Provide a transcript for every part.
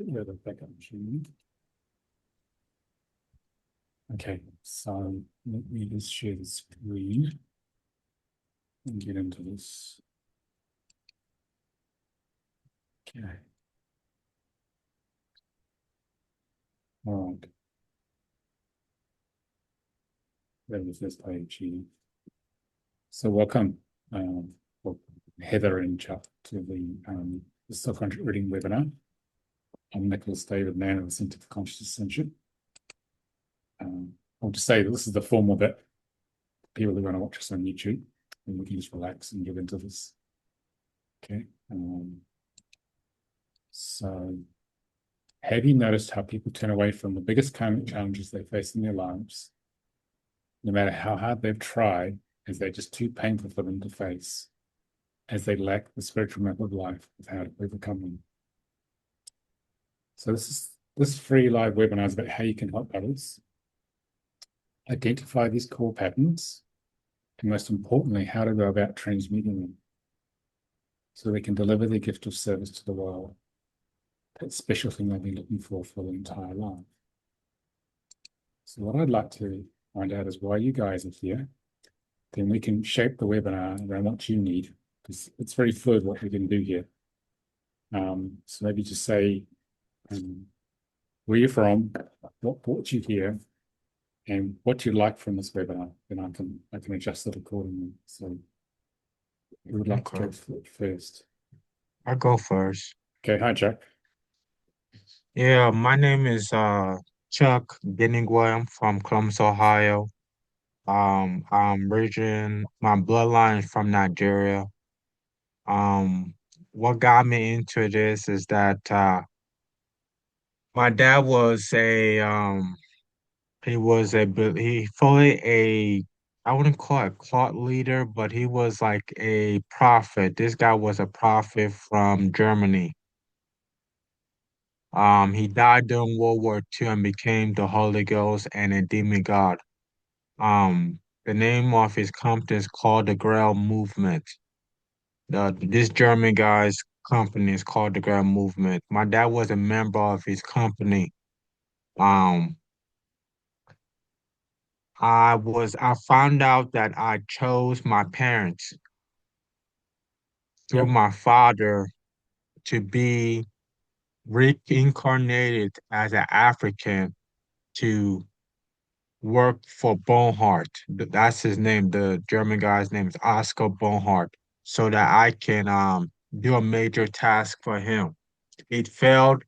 Yeah, the backup machine. Okay, so let me just share the screen and get into this. Okay. All right. That was this page here. So welcome, well, Heather and Chuck to the self-contract reading webinar. I'm Nicolas David, man of the Centre for Conscious Ascension. I'll just say that this is the formal bit. People who are going to watch us on YouTube, and we can just relax and get into this. Okay. So have you noticed how people turn away from the biggest karmic challenges they face in their lives, no matter how hard they've tried, as they're just too painful for them to face, as they lack the spiritual map of life of how to overcome them? So this free live webinar is about how you can help others identify these core patterns, and most importantly, how to go about transmuting them so they can deliver their gift of service to the world, that special thing they've been looking for their entire life. So what I'd like to find out is why you guys are here. Then we can shape the webinar around what you need, because it's very fluid what we can do here. So maybe just say where you're from, what brought you here, and what you like from this webinar. Then I can adjust it accordingly. So who would like to go first? I'll go first. Okay, hi Jack. Yeah, my name is Chuck Deningway from Columbus, Ohio. My bloodline is from Nigeria. Um, what got me into this is that my dad was he fully I wouldn't call it a cult leader, but he was like a prophet. This guy was a prophet from Germany. He died during World War II and became the Holy Ghost and a demigod. The name of his company is called the Grail Movement. This German guy's company is called the Grail Movement. My dad was a member of his company. Um, I found out that I chose my parents through Yep. my father to be reincarnated as an African to work for Bonhart. That's his name. The German guy's name is Oscar Bonhart, so that I can do a major task for him. It failed,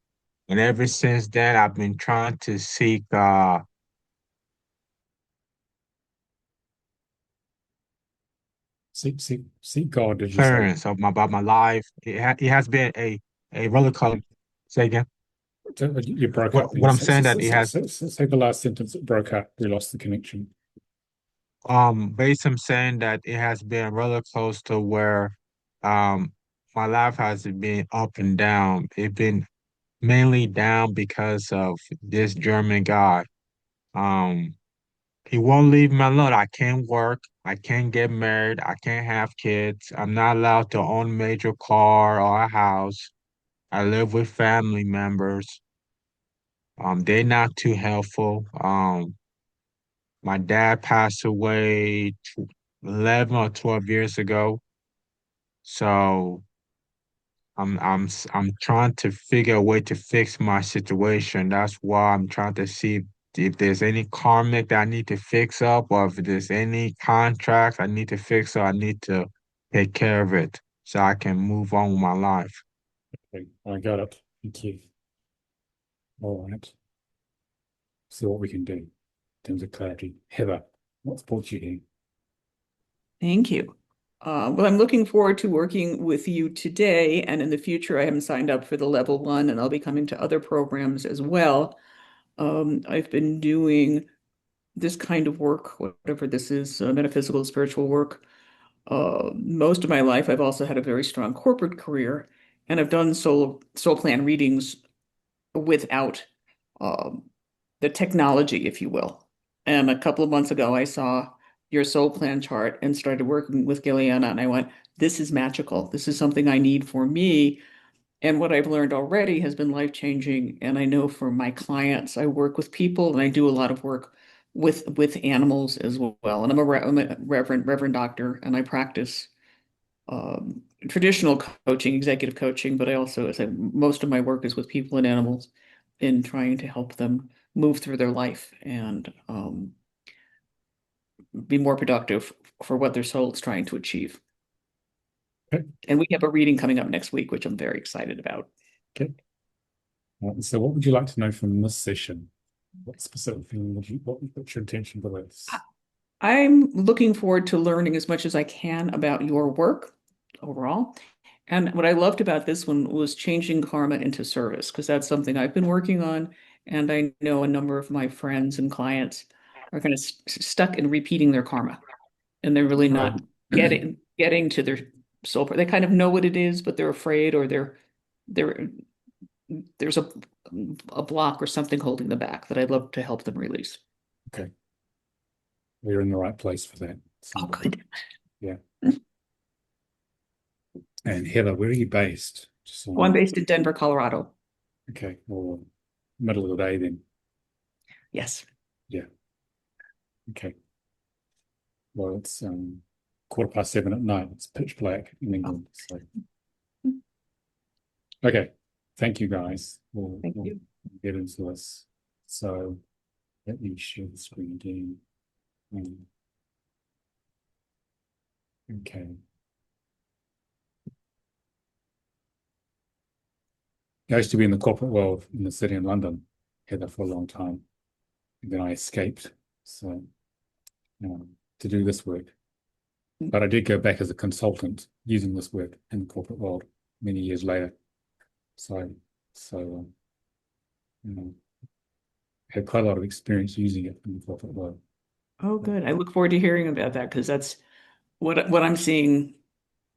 and ever since then I've been trying to seek Seek God, did you say? clearance of about my life. It has been a roller coaster. Say again. You broke up then. What I'm saying that it has Say the last sentence that broke up. We lost the connection. based on saying that it has been a roller coaster where um my life has been up and down. It's been mainly down because of this German guy. Um, he won't leave me alone. I can't work. I can't get married. I can't have kids. I'm not allowed to own a major car or a house. I live with family members. They're not too helpful. My dad passed away 11 or 12 years ago. So I'm trying to figure a way to fix my situation. That's why I'm trying to see if there's any karmic that I need to fix up, or if there's any contracts I need to fix up, I need to take care of it so I can move on with my life. Okay, I got it. Thank you. All right. See what we can do in terms of clarity. Heather, what's brought you here? Thank you. Well, I'm looking forward to working with you today and in the future. I haven't signed up for the level one, and I'll be coming to other programs as well. I've been doing this kind of work, whatever this is, metaphysical, spiritual work, most of my life. I've also had a very strong corporate career, and I've done soul plan readings without um, the technology, if you will. And a couple of months ago, I saw your soul plan chart and started working with Gilliana, and I went, this is magical. This is something I need for me And what I've learned already has been life-changing. And I know for my clients, I work with people and I do a lot of work with animals as well. And I'm a reverend doctor, and I practice traditional coaching, executive coaching, but I also, as I, most of my work is with people and animals in trying to help them move through their life and be more productive for what their soul is trying to achieve. Okay. And we have a reading coming up next week, which I'm very excited about. Okay. So what would you like to know from this session? What specific thing what's your intention for this? I'm looking forward to learning as much as I can about your work overall. And what I loved about this one was changing karma into service, because that's something I've been working on. And I know a number of my friends and clients are kind of stuck in repeating their karma, and they're really not getting to their soul. They kind of know what it is, but they're afraid, or they're there's a block or something holding them back that I'd love to help them release. Okay. We're in the right place for that. So, Oh, good. yeah. And Heather, where are you based? Well, I'm based in Denver, Colorado. Okay, well, middle of the day then. Yes. Yeah. Okay. Well, it's 7:15 at night. It's pitch black in England. So. Okay. Thank you, guys. We'll you. get into this. So let me share the screen again. Okay. I used to be in the corporate world in the city of London, Heather, for a long time. And then I escaped, so to do this work. But I did go back as a consultant using this work in the corporate world many years later. So had quite a lot of experience using it in the corporate world. Oh, good. I look forward to hearing about that, because that's what I'm seeing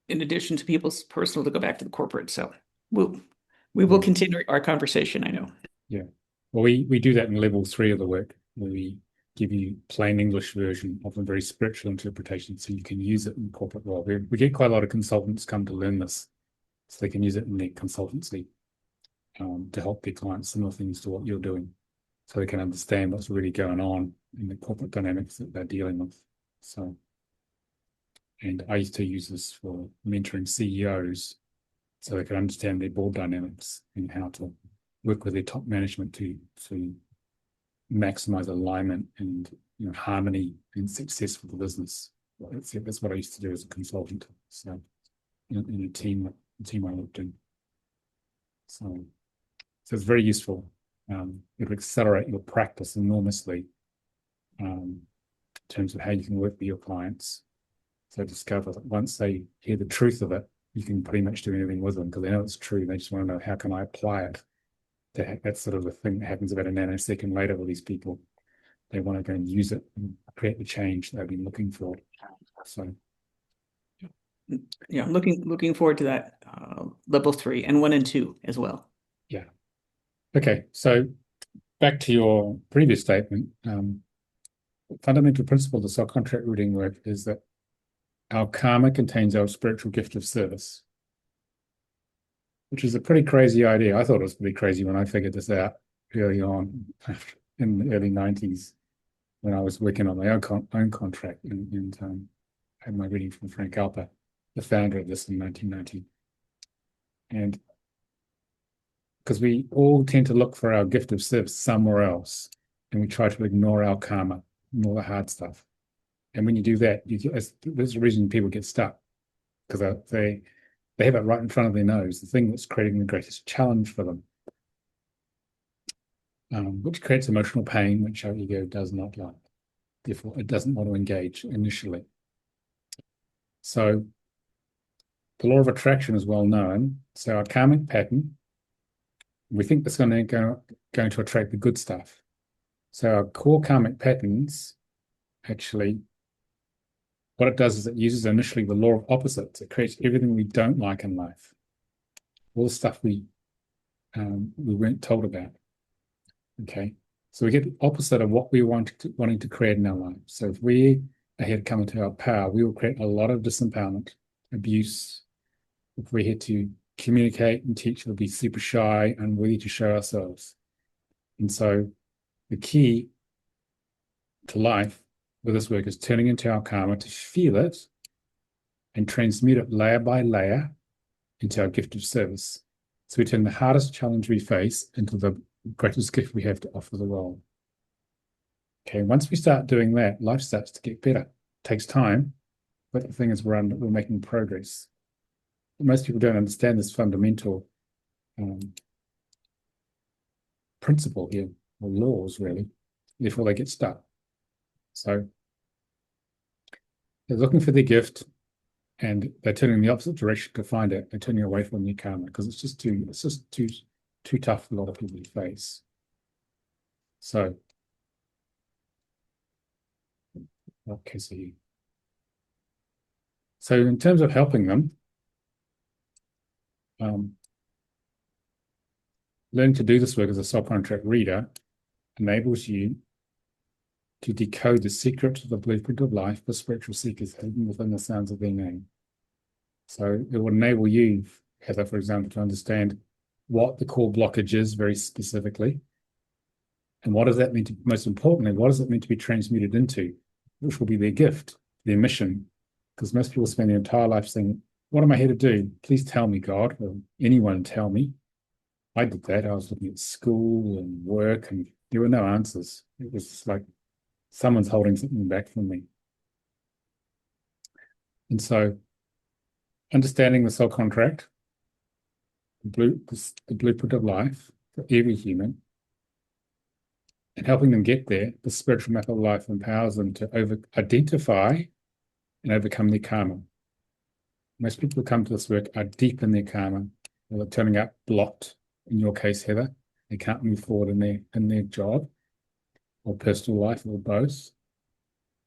in addition to people's personal to go back to the corporate. So we will continue our conversation, I know. Yeah. Well, we do that in level 3 of the work, where we give you plain English version of a very spiritual interpretation so you can use it in the corporate world. We get quite a lot of consultants come to learn this so they can use it in their consultancy to help their clients, similar things to what you're doing, so they can understand what's really going on in the corporate dynamics that they're dealing with. So, and I used to use this for mentoring CEOs so they can understand their board dynamics and how to work with their top management to maximize alignment and harmony and success for the business. That's what I used to do as a consultant. So in a team I worked in. So it's very useful. It'll accelerate your practice enormously in terms of how you can work with your clients. So discover that once they hear the truth of it, you can pretty much do anything with them because they know it's true. They just want to know, how can I apply it? That's sort of the thing that happens about a nanosecond later with these people. They want to go and use it and create the change they've been looking for. So, yeah, looking forward to that level 3 and 1 and 2 as well. Yeah. Okay. So back to your previous statement. Fundamental principle of the soul contract reading work is that our karma contains our spiritual gift of service, which is a pretty crazy idea. I thought it was pretty crazy when I figured this out early on in the early 90s when I was working on my own contract and had my reading from Frank Alper, the founder of this in 1990. And because we all tend to look for our gift of service somewhere else, and we try to ignore our karma and all the hard stuff. And when you do that, there's a reason people get stuck, because they have it right in front of their nose, the thing that's creating the greatest challenge for them, which creates emotional pain, which our ego does not like. Therefore, it doesn't want to engage initially. So the law of attraction is well known. So our karmic pattern, we think that's going to attract the good stuff. So our core karmic patterns, actually, what it does is it uses initially the law of opposites. It creates everything we don't like in life, all the stuff we weren't told about. Okay, so we get the opposite of what we wanting to create in our life. So if we are here to come into our power, we will create a lot of disempowerment, abuse. If we're here to communicate and teach, we'll be super shy, unworthy to show ourselves. And so the key to life with this work is turning into our karma to feel it and transmute it layer by layer into our gift of service. So we turn the hardest challenge we face into the greatest gift we have to offer the world. Okay, once we start doing that, life starts to get better. It takes time, but the thing is we're making progress. Most people don't understand this fundamental principle here, or laws really, therefore they get stuck. So they're looking for their gift and they're turning in the opposite direction to find it. They're turning away from their karma because it's just too tough for a lot of people to face. So okay, so in terms of helping them, learning to do this work as a soul contract reader enables you to decode the secret to the blueprint of life for spiritual seekers hidden within the sounds of their name. So it will enable you, Heather, for example, to understand what the core blockage is very specifically. And what does that mean to, most importantly, what does it mean to be transmuted into, which will be their gift, their mission? Because most people spend their entire life saying, what am I here to do? Please tell me, God, or anyone tell me. I did that. I was looking at school and work and there were no answers. It was just like someone's holding something back from me. And so understanding the soul contract, the blueprint of life for every human, and helping them get there, the spiritual map of life empowers them to identify and overcome their karma. Most people who come to this work are deep in their karma. They're turning up blocked. In your case, Heather, they can't move forward in their job or personal life or both.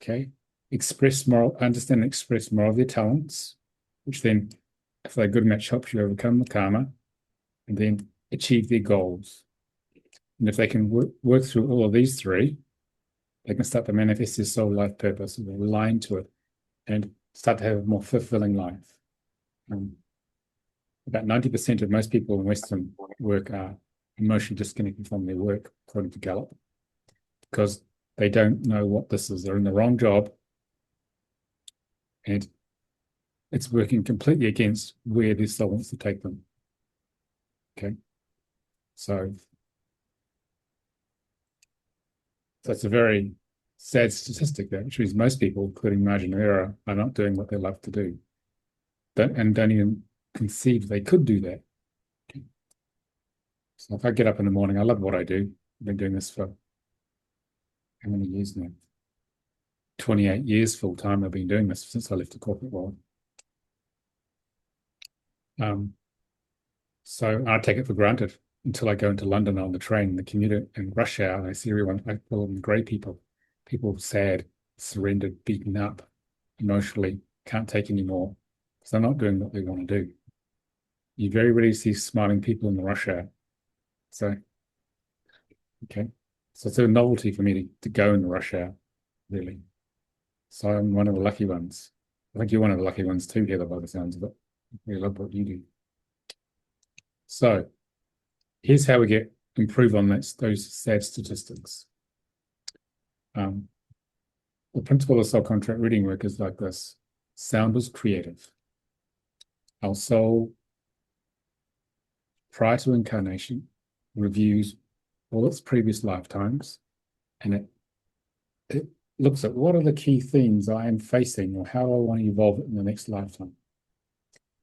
Okay, understand and express more of their talents, which then, if they're good enough, helps you overcome the karma and then achieve their goals. And if they can work through all of these three, they can start to manifest their soul life purpose and align to it and start to have a more fulfilling life. About 90% of most people in Western work are emotionally disconnected from their work, according to Gallup, because they don't know what this is. They're in the wrong job and it's working completely against where their soul wants to take them. Okay, so that's a very sad statistic there, which means most people, including margin of error, are not doing what they love to do. And don't even conceive they could do that. Okay. So if I get up in the morning, I love what I do. I've been doing this for how many years now? 28 years full time. I've been doing this since I left the corporate world. So I take it for granted until I go into London on the train, the commuter, and rush hour, and I see everyone, I call them grey people sad, surrendered, beaten up, emotionally, can't take any more. So they're not doing what they want to do. You very rarely see smiling people in the rush hour. So, okay. So it's a novelty for me to go in the rush hour, really. So I'm one of the lucky ones. I think you're one of the lucky ones too, Heather, by the sounds of it. We love what you do. So here's how we improve on those sad statistics. The principle of soul contract reading work is like this. Sound is creative. Our soul, prior to incarnation, reviews all its previous lifetimes, and it looks at what are the key themes I am facing or how do I want to evolve it in the next lifetime.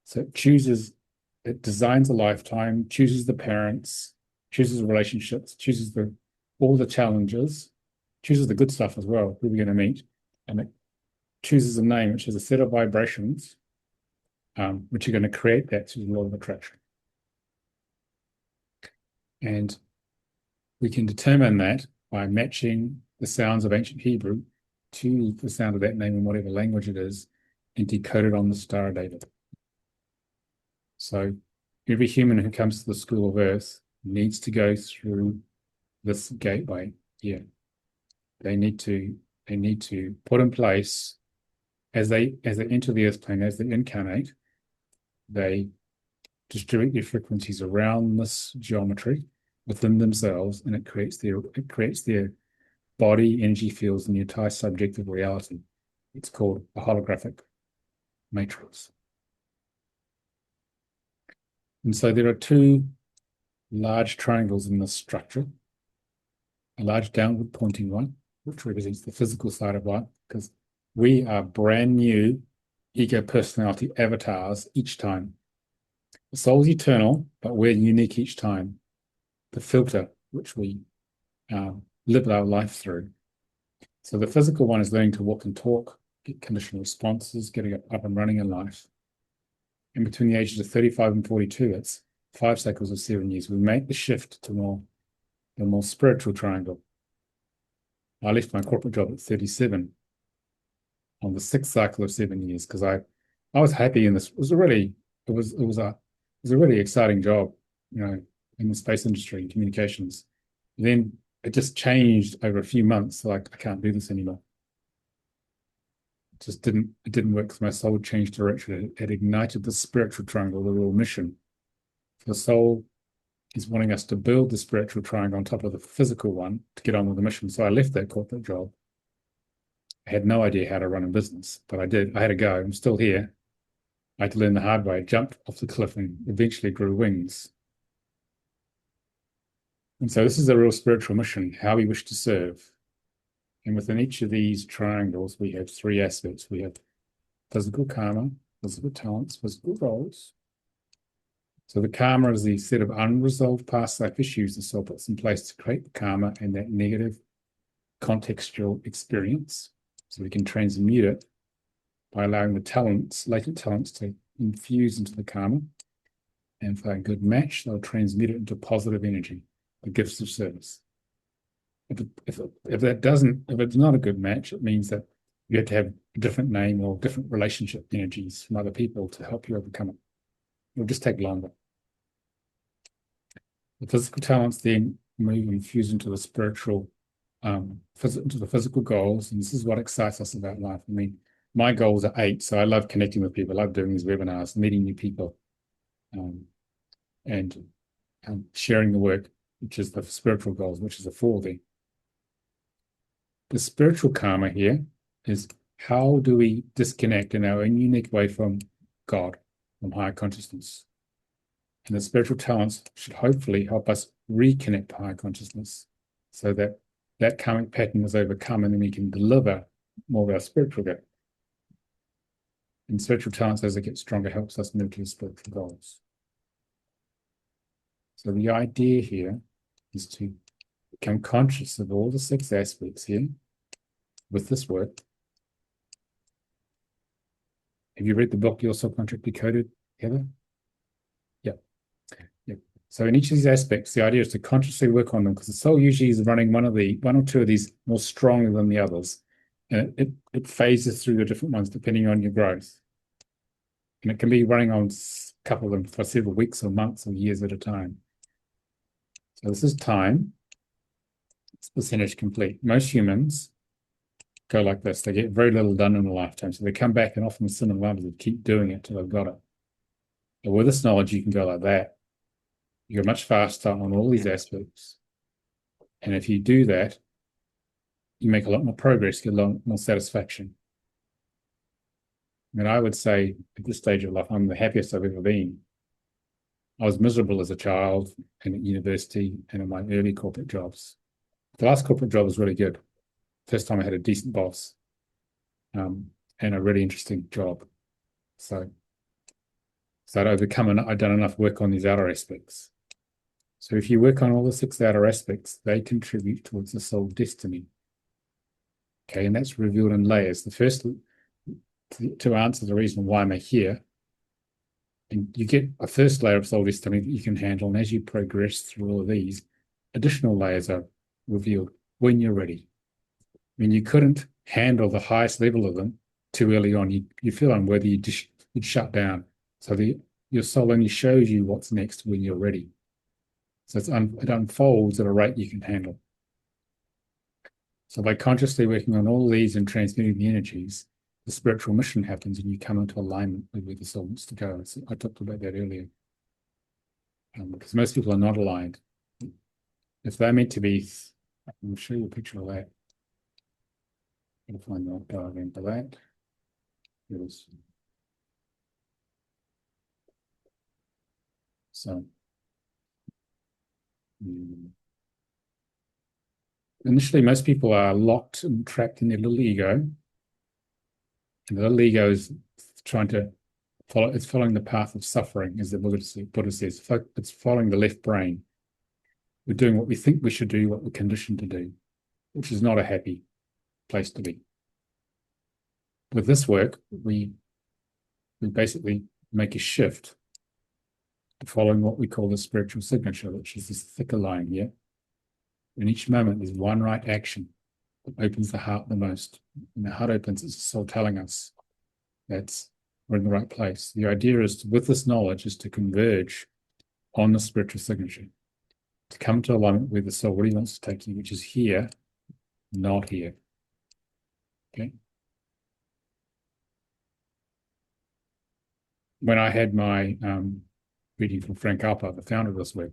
So it designs a lifetime, chooses the parents, chooses the relationships, chooses all the challenges, chooses the good stuff as well, who we're going to meet, and it chooses a name, which is a set of vibrations, which are going to create that through the law of attraction. And we can determine that by matching the sounds of ancient Hebrew to the sound of that name in whatever language it is, and decode it on the star data. So every human who comes to the school of Earth needs to go through this gateway here. They need to put in place as they enter the Earth plane, as they incarnate, they distribute their frequencies around this geometry within themselves, and it creates their body, energy fields, and the entire subjective reality. It's called a holographic matrix. And so there are two large triangles in this structure. A large downward pointing one, which represents the physical side of life, because we are brand new ego personality avatars each time. The soul is eternal, but we're unique each time. The filter which we live our life through. So the physical one is learning to walk and talk, get conditional responses, getting up and running in life. And between the ages of 35 and 42, it's 5 cycles of 7 years. We make the shift to the more spiritual triangle. I left my corporate job at 37 on the 6th cycle of 7 years because I was happy in this. It was a really exciting job, in the space industry and communications. And then it just changed over a few months. Like, I can't do this anymore. It didn't work because my soul changed direction. It ignited the spiritual triangle, the real mission. The soul is wanting us to build the spiritual triangle on top of the physical one to get on with the mission. So I left that corporate job. I had no idea how to run a business, but I did. I had to go. I'm still here. I had to learn the hard way. I jumped off the cliff and eventually grew wings. And so this is a real spiritual mission, how we wish to serve. And within each of these triangles, we have 3 aspects. We have physical karma, physical talents, physical goals. So the karma is the set of unresolved past life issues the soul puts in place to create the karma and that negative contextual experience. So we can transmute it by allowing the talents, latent talents, to infuse into the karma. And if they're a good match, they'll transmute it into positive energy, the gifts of service. If it's not a good match, it means that you have to have a different name or different relationship energies from other people to help you overcome it. It'll just take longer. The physical talents then move and fuse into the spiritual, into the physical goals, and this is what excites us about life. I mean, my goals are 8, so I love connecting with people. I love doing these webinars, meeting new people, and sharing the work, which is the spiritual goals, which is a 4 there. The spiritual karma here is how do we disconnect in our own unique way from God, from higher consciousness. And the spiritual talents should hopefully help us reconnect to higher consciousness so that that karmic pattern is overcome and then we can deliver more of our spiritual gift. And spiritual talents, as it gets stronger, helps us move to the spiritual goals. So the idea here is to become conscious of all the 6 aspects here with this work. Have you read the book, Your Soul Contract Decoded, Heather? Yeah. So in each of these aspects, the idea is to consciously work on them because the soul usually is running one or two of these more strongly than the others. And it phases through the different ones depending on your growth. And it can be running on a couple of them for several weeks or months or years at a time. So this is time. It's percentage complete. Most humans go like this. They get very little done in a lifetime. So they come back and often sin and love, they keep doing it till they've got it. But with this knowledge, you can go like that. You go much faster on all these aspects. And if you do that, you make a lot more progress, get a lot more satisfaction. And I would say at this stage of life, I'm the happiest I've ever been. I was miserable as a child and at university and in my early corporate jobs. The last corporate job was really good. First time I had a decent boss and a really interesting job. So I'd done enough work on these outer aspects. So if you work on all the 6 outer aspects, they contribute towards the soul destiny. Okay, and that's revealed in layers. The first, to answer the reason why I'm here, and you get a first layer of soul destiny that you can handle, and as you progress through all of these, additional layers are revealed when you're ready. I mean, you couldn't handle the highest level of them too early on. You feel unworthy, you'd shut down. So your soul only shows you what's next when you're ready. So it unfolds at a rate you can handle. So by consciously working on all these and transmuting the energies, the spiritual mission happens and you come into alignment with where the soul wants to go. So I talked about that earlier. because most people are not aligned. If they're meant to be, I'll show you a picture of that. I'll find that diagram for that. Here it is. So, initially, most people are locked and trapped in their little ego. And the little ego is trying to follow, it's following the path of suffering, as the Buddha says. It's following the left brain. We're doing what we think we should do, what we're conditioned to do, which is not a happy place to be. With this work, we basically make a shift to following what we call the spiritual signature, which is this thicker line here. In each moment, there's one right action that opens the heart the most. When the heart opens, it's the soul telling us that we're in the right place. The idea is, with this knowledge, is to converge on the spiritual signature, to come to alignment where the soul really wants to take you, which is here, not here. Okay. When I had my reading from Frank Alpa, the founder of this work,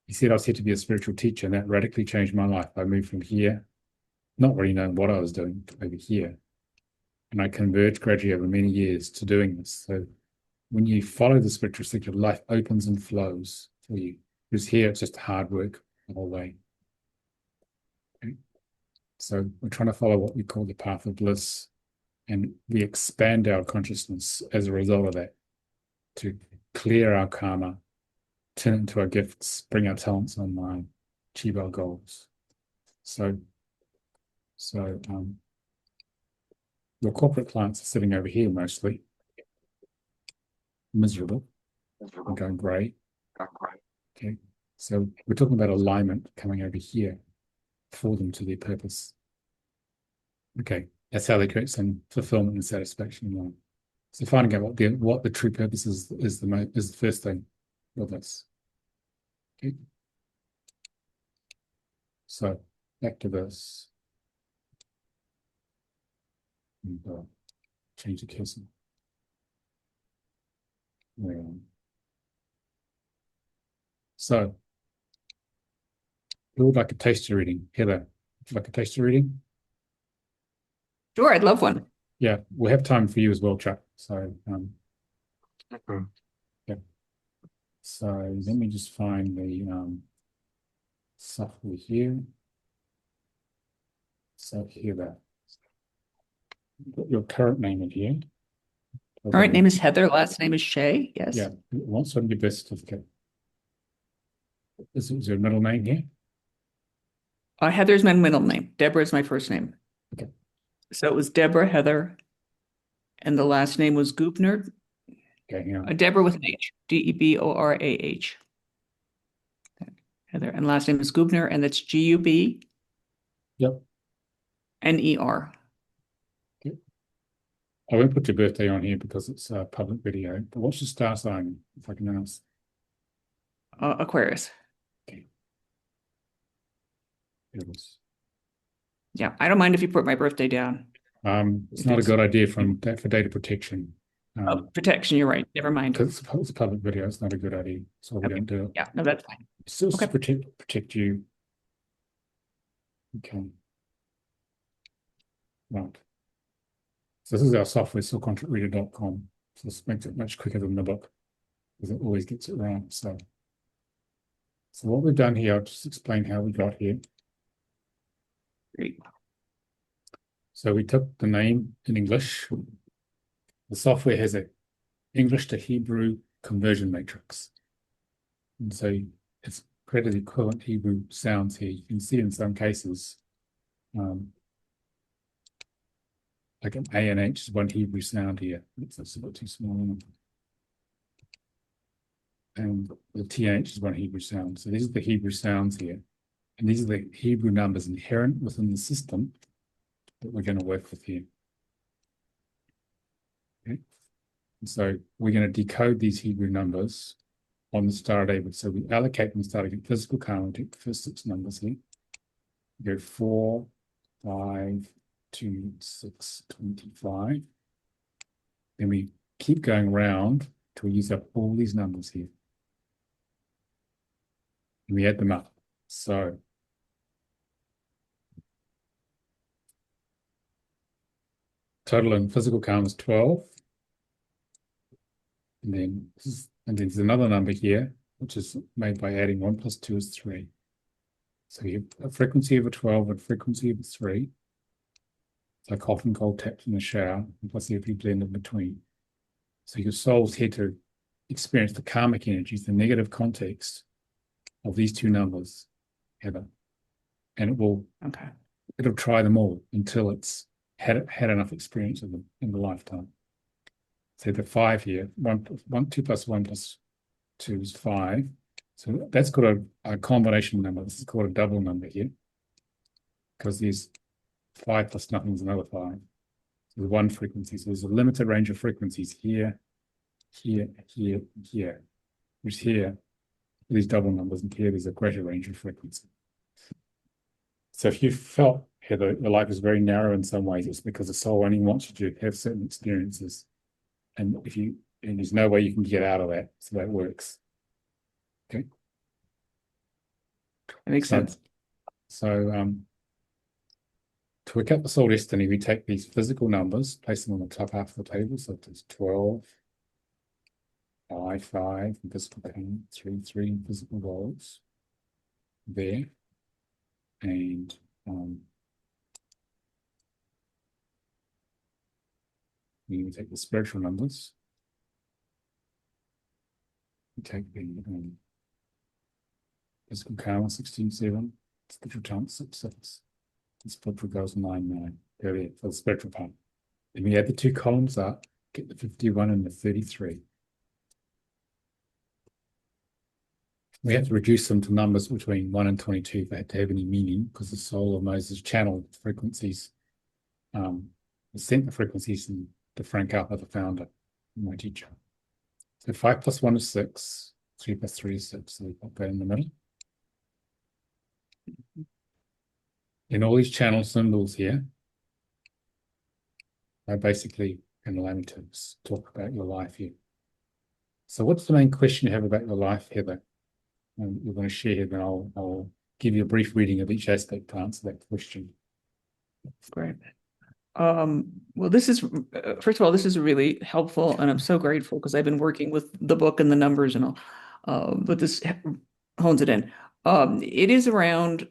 he said I was here to be a spiritual teacher, and that radically changed my life. I moved from here, not really knowing what I was doing, to over here. And I converged gradually over many years to doing this. So when you follow the spiritual signature, life opens and flows for you. Because here it's just hard work the whole way. Okay. So we're trying to follow what we call the path of bliss, and we expand our consciousness as a result of that to clear our karma, turn it into our gifts, bring our talents online, achieve our goals. So your corporate clients are sitting over here mostly, miserable, and going grey. Okay, so we're talking about alignment coming over here for them to their purpose. Okay, that's how they create some fulfillment and satisfaction in life. So finding out what the true purpose is the first thing with this. Okay. So back to this. And, change the cursor. So, who would like a taster reading? Heather, would you like a taster reading? Sure, I'd love one. Yeah, we'll have time for you as well, Chuck. So, Okay. yeah. So let me just find the software here. So here that. Put your current name in here. All right, name is Heather, last name is Shay, yes. Yeah, what's on your birth certificate? Is there a middle name here? Heather's my middle name. Deborah is my first name. Okay. So it was Deborah Heather, and the last name was Gubner. Okay, hang on. Deborah with an H, Deborah. Heather, and last name is Gubner, and that's Gubner. Yep. Okay. I won't put your birthday on here because it's a public video, but what's your star sign, if I can ask? Aquarius. Okay. Yeah, I don't mind if you put my birthday down. It's not a good idea for data protection. Protection, you're right. Never mind. Because it's a public video, it's not a good idea. So we don't do it. Yeah, no, that's fine. Still protect you. Okay. Right. So this is our software, soulcontractreader.com. So this makes it much quicker than the book because it always gets it right. So what we've done here, I'll just explain how we got here. Great. So we took the name in English. The software has an English to Hebrew conversion matrix. And so it's created the equivalent Hebrew sounds here. You can see in some cases, like an A and H is one Hebrew sound here. That's a bit too small. And the TH is one Hebrew sound. So these are the Hebrew sounds here. And these are the Hebrew numbers inherent within the system that we're going to work with here. Okay. And so we're going to decode these Hebrew numbers on the Star of David. So we allocate them starting at physical karma, take the first 6 numbers here. We go 4, 5, 2, 6, 25. Then we keep going around till we use up all these numbers here. and we add them up. So total in physical karma is 12. And then there's another number here, which is made by adding 1 plus 2 is 3. So you have a frequency of a 12 and a frequency of a 3. It's like hot and cold taps in the shower, and plus every blend in between. So your soul's here to experience the karmic energies, the negative context of these two numbers, Heather. And it'll try them all until it's had enough experience of them in the lifetime. So the 5 here, 2 plus 1 plus 2 is 5. So that's got a combination number. This is called a double number here, because there's 5 plus nothing is another 5. So there's one frequency. So there's a limited range of frequencies here, here, here, here. Which here, these double numbers, and here there's a greater range of frequency. So if you felt, Heather, your life is very narrow in some ways, it's because the soul only wants you to have certain experiences. And there's no way you can get out of that. So that works. Okay. That makes sense. So to work out the soul destiny, we take these physical numbers, place them on the top half of the table. So there's 12, 5, 5, and physical pain, 3, 3, and physical goals there. And we take the spiritual numbers. We take the physical karma 16.7, spiritual talent 6.6, and spiritual goals 9.9. There we for the spiritual part. Then we add the two columns up, get the 51 and the 33. We have to reduce them to numbers between 1 and 22 for it to have any meaning, because the soul of Moses channeled frequencies, sent the frequencies to Frank Alpha, the founder, my teacher. So 5 plus 1 is 6, 3 plus 3 is 6, so we put that in the middle. In all these channel symbols here, I basically can allow me to talk about your life here. So what's the main question you have about your life, Heather? You're going to share here, then I'll give you a brief reading of each aspect to answer that question. Great. Well, this is, first of all, this is really helpful, and I'm so grateful because I've been working with the book and the numbers and all, but this hones it in. It is around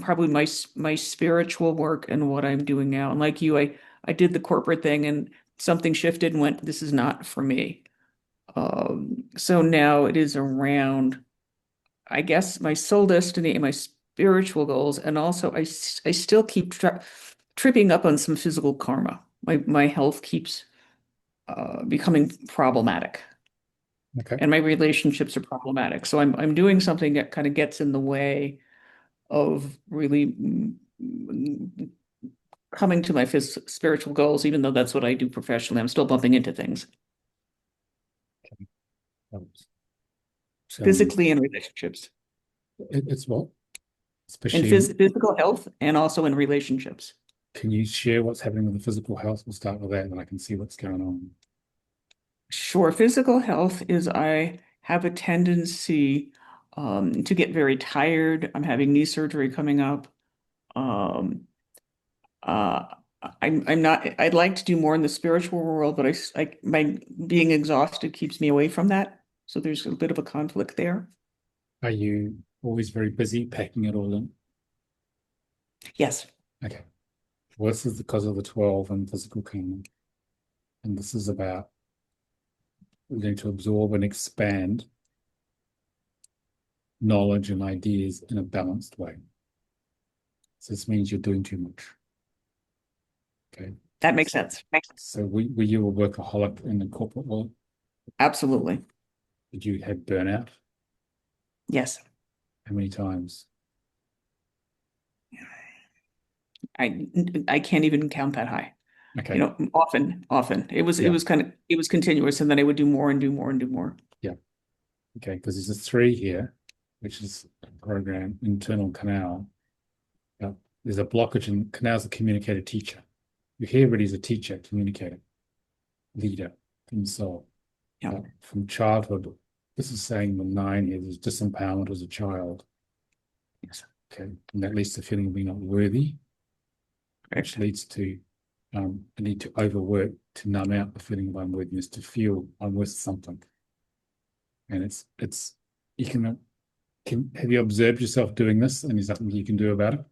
probably my spiritual work and what I'm doing now. And like you, I did the corporate thing and something shifted and went, this is not for me. So now it is around, I guess, my soul destiny and my spiritual goals, and also I still keep tripping up on some physical karma. My health keeps becoming problematic. Okay. And my relationships are problematic. So I'm doing something that kind of gets in the way of really coming to my spiritual goals, even though that's what I do professionally. I'm still bumping into things. So physically and relationships. It's what? In physical health and also in relationships. Can you share what's happening with the physical health? We'll start with that, and I can see what's going on. Sure. Physical health is I have a tendency to get very tired. I'm having knee surgery coming up. I'm not, I'd like to do more in the spiritual world, but my being exhausted keeps me away from that. So there's a bit of a conflict there. Are you always very busy packing it all in? Yes. Okay. Well, this is because of the 12 and physical kingdom. And this is about learning to absorb and expand knowledge and ideas in a balanced way. So this means you're doing too much. Okay. That makes sense. So were you a workaholic in the corporate world? Absolutely. Did you have burnout? Yes. How many times? I can't even count that high. Okay. You know, often. It was continuous, and then I would do more and do more and do more. Yeah. Okay, because there's a 3 here, which is program internal canal. There's a blockage in canal's a communicator teacher. You hear everybody as a teacher, communicator, leader in soul. Yeah. From childhood, this is saying the 9 here is disempowerment as a child. Yes. Okay, and that leads to feeling of being not worthy, which Right. leads to a need to overwork to numb out the feeling of unworthiness, to feel I'm worth something. And it's you can have you observed yourself doing this, and is there something you can do about it?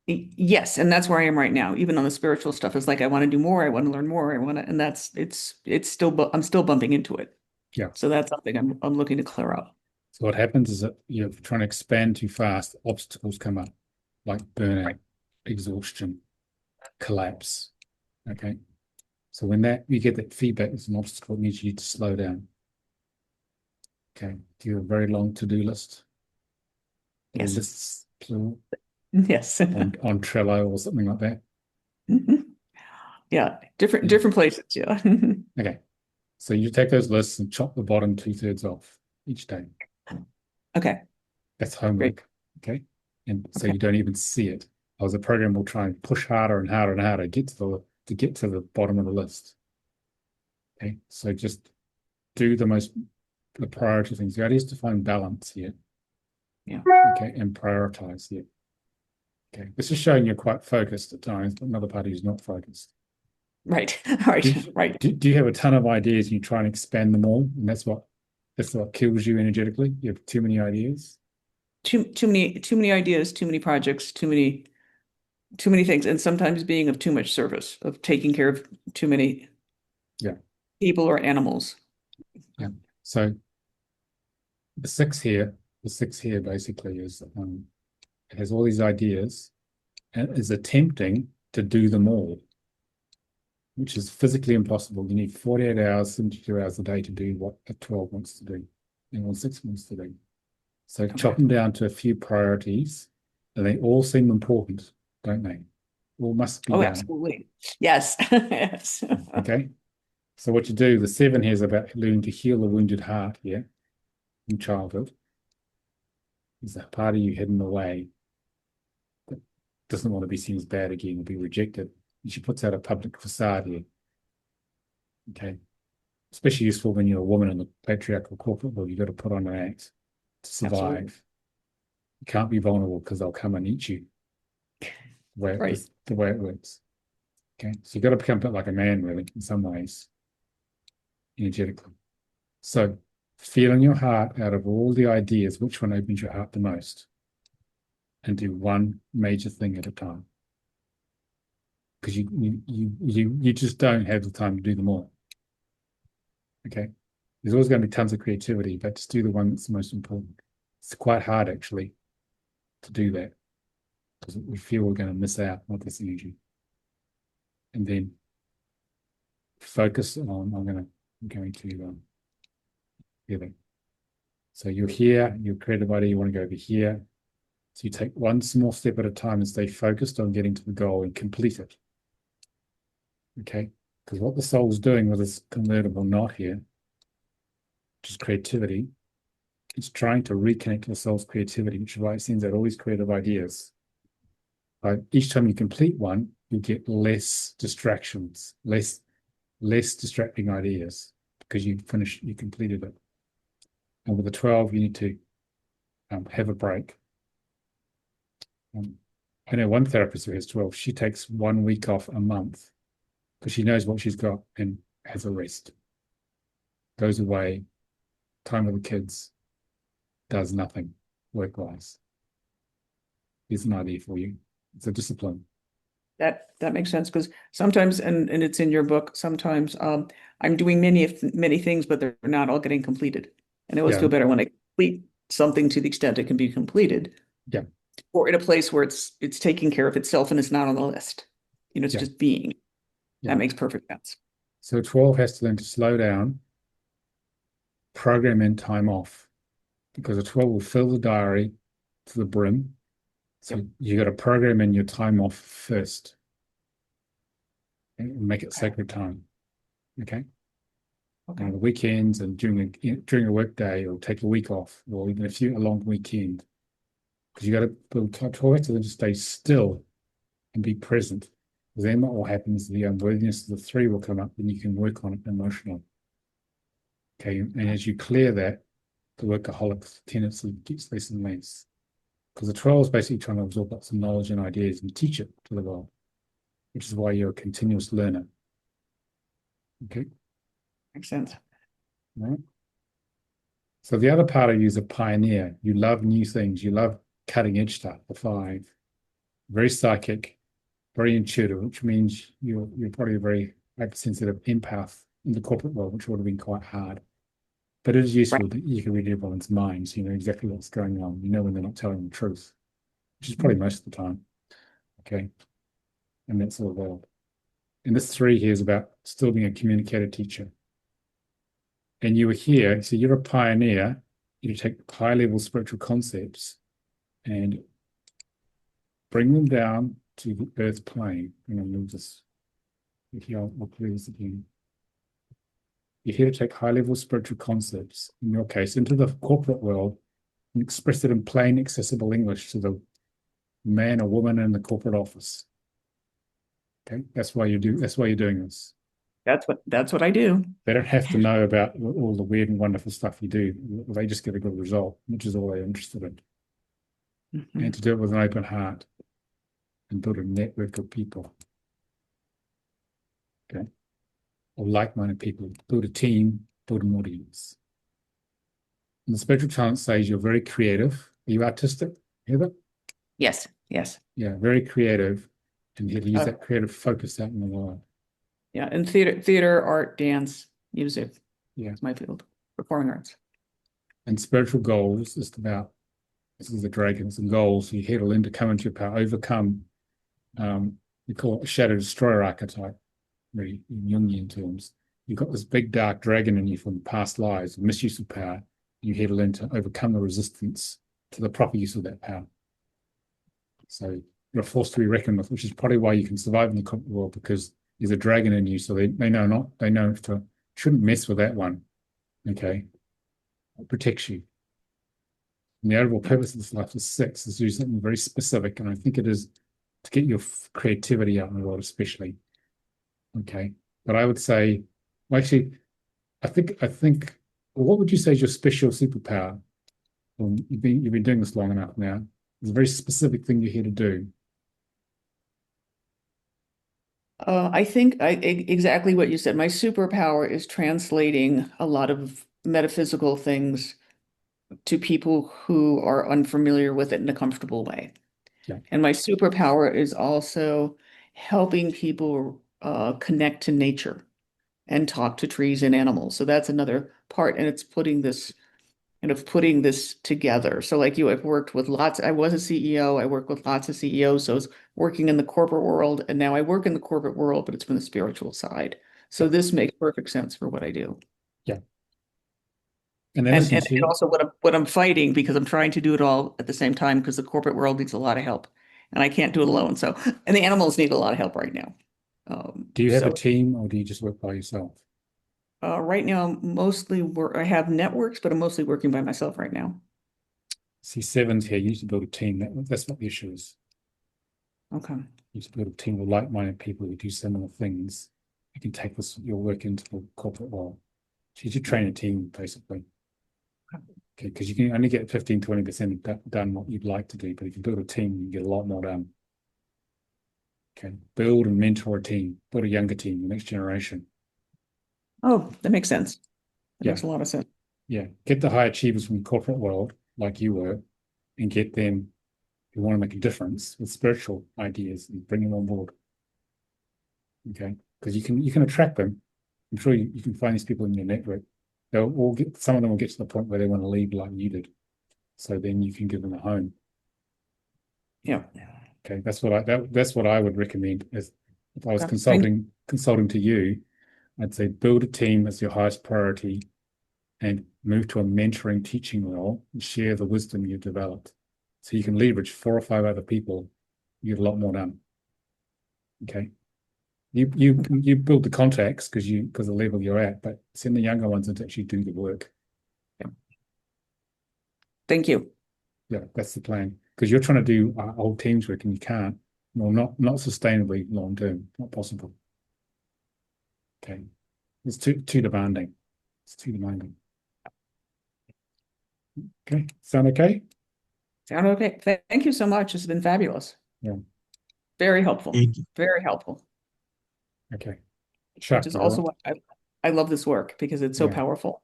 Yes, and that's where I am right now. Even on the spiritual stuff, it's like I want to do more, I want to learn more, I want to, and it's still I'm still bumping into it. Yeah. So that's something I'm looking to clear up. So what happens is that you're trying to expand too fast, obstacles come up, like burnout, Right. exhaustion, collapse. Okay. So when that you get that feedback as an obstacle, it means you need to slow down. Okay. Do you have a very long to-do list? Or Yes. lists plural Yes. on Trello or something like that? Mhm. Yeah, different places. Yeah. Okay. So you take those lists and chop the bottom 2/3 off each day. Okay, That's great. homework. Okay. And so Okay. you don't even see it. Otherwise, the program will try and push harder and harder and harder to get to the bottom of the list. Okay. So just do the priority things. The idea is to find balance here. Yeah. Okay. And prioritize here. Okay. This is showing you're quite focused at times, but another party is not focused. Right. Right. Right. Do you have a ton of ideas and you try and expand them all? And that's what kills you energetically. You have too many ideas. Too many ideas, too many projects, too many things, and sometimes being of too much service, of taking care of too many Yeah. people or animals. Yeah. So the six here basically is it has all these ideas and is attempting to do them all, which is physically impossible. You need 48 hours, 72 hours a day to do what a 12 wants to do and what 6 wants to do. So chop them down to a few priorities, and they all seem important, don't they? All must be Oh, done. absolutely. Yes. Yes. Okay. So what you do, the 7 here is about learning to heal the wounded heart here in childhood. There's a part of you hidden away that doesn't want to be seen as bad again or be rejected. And she puts out a public facade here. Okay. Especially useful when you're a woman in the patriarchal corporate world. You've got to put on an act to survive. Absolutely. You can't be vulnerable because they'll come and eat you. Right. The way it works. Okay. So you've got to become a bit like a man, really, in some ways, energetically. So feel in your heart, out of all the ideas, which one opens your heart the most? And do one major thing at a time. Because you just don't have the time to do them all. Okay. There's always going to be tons of creativity, but just do the one that's the most important. It's quite hard actually to do that because we feel we're going to miss out on this energy. And then focus on, I'm going to here. So you're here, you're a creative idea, you want to go over here. So you take one small step at a time and stay focused on getting to the goal and complete it. Okay? Because what the soul's doing with this convertible knot here, which is creativity, it's trying to reconnect to the soul's creativity, which is why it sends out all these creative ideas. Each time you complete one, you get less distractions, less distracting ideas because you completed it. And with the 12, you need to have a break. I know one therapist who has 12, she takes 1 week off a month because she knows what she's got and has a rest. Goes away, time with the kids, does nothing work-wise. Here's an idea for you. It's a discipline. That makes sense because sometimes, and it's in your book, sometimes I'm doing many things, but they're not all getting completed. And I always feel better when I complete something to the extent it can be completed. Yeah. Or in a place where it's taking care of itself and it's not on the list. It's just being. Yeah. That makes perfect sense. So 12 has to learn to slow down, program in time off, because a 12 will fill the diary to the brim. So you got to program in your time off first and make it sacred time. Okay. Okay. The weekends and during a work day, or take a week off, or even a long weekend, because you got to build 12 to them to stay still and be present. Because then what will happen is the unworthiness of the 3 will come up, and you can work on it emotionally. Okay, and as you clear that, the workaholic tendency gets less and less. Because the 12 is basically trying to absorb lots of knowledge and ideas and teach it to the world, which is why you're a continuous learner. Okay. Makes sense. Right. So the other part of you is a pioneer. You love new things. You love cutting edge stuff, the 5. Very psychic, very intuitive, which means you're probably a very hypersensitive empath in the corporate world, which would have been quite hard. But it is useful that you can read everyone's minds. You know exactly what's going on. You know when they're not telling the truth, which is probably most of the time. Okay. And that's all world. And this 3 here is about still being a communicator teacher. And you were here, so you're a pioneer. You take high-level spiritual concepts and bring them down to the earth plane. And we'll just, here, I'll clear this again. You're here to take high-level spiritual concepts, in your case, into the corporate world and express it in plain, accessible English to the man or woman in the corporate office. Okay, that's why you're doing this. That's what I do. They don't have to know about all the weird and wonderful stuff you do. They just get a good result, which is all they're interested in. Mm-hmm. And to do it with an open heart and build a network of people. Okay. Or like-minded people. Build a team, build an audience. And the spiritual chant says you're very creative. Are you artistic, Heather? Yes. Yeah, very creative. And you have to use that creative focus out in the world. Yeah, and theater, art, dance, music. Yeah. It's my field. Performing arts. And spiritual goals is about, this is the dragons and goals. You head in to come into your power, overcome, we call it a shadow destroyer archetype, really in Jungian terms. You've got this big dark dragon in you from past lives, misuse of power. You head in to overcome the resistance to the proper use of that power. So you're a force to be reckoned with, which is probably why you can survive in the corporate world, because there's a dragon in you, so they know shouldn't mess with that one. Okay. It protects you. And the overall purpose of this life is 6, is to do something very specific, and I think it is to get your creativity out in the world, especially. Okay. But I would say, well, actually, I think what would you say is your special superpower? Well, you've been doing this long enough now. It's a very specific thing you're here to do. I think exactly what you said. My superpower is translating a lot of metaphysical things to people who are unfamiliar with it in a comfortable way. Yeah. And my superpower is also helping people connect to nature and talk to trees and animals. So that's another part, and it's putting this together. So like you, I've worked with I was a CEO, I worked with lots of CEOs, so I was working in the corporate world, and now I work in the corporate world, but it's from the spiritual side. So this makes perfect sense for what I do. Yeah. And also what I'm fighting, because I'm trying to do it all at the same time, because the corporate world needs a lot of help, and I can't do it alone. So, and the animals need a lot of help right now. Do you have a team, or do you just work by yourself? Right now, I have networks, but I'm mostly working by myself right now. See, 7's here. You need to build a team. That's what the issue is. Okay. You need to build a team of like-minded people who do similar things. You can take your work into the corporate world. So you should train a team, basically. Okay, because you can only get 15-20% done what you'd like to do, but if you build a team, you can get a lot more done. Okay, build and mentor a team, build a younger team, the next generation. Oh, that makes sense. That makes a lot of sense. Yeah, get the high achievers from the corporate world, like you were, and get them who want to make a difference with spiritual ideas and bring them on board. Okay, because you can attract them. I'm sure you can find these people in your network. Some of them will get to the point where they want to leave like you did. So then you can give them a home. Yeah. Okay, that's what I would recommend. As if I was consulting to you, I'd say build a team as your highest priority and move to a mentoring teaching role and share the wisdom you've developed. So you can leverage 4 or 5 other people, you get a lot more done. Okay. You build the contacts because the level you're at, but send the younger ones in to actually do the work. Yeah. Thank you. Yeah, that's the plan. Because you're trying to do whole teams work and you can't. Well, not sustainably long term, not possible. Okay. It's too demanding. It's too demanding. Okay, sound okay? Sound okay? Thank you so much. This has been fabulous. Yeah. Very helpful. It- Very helpful. Okay. Which Chuck, is you're also on. why I love this work because it's so Yeah. powerful.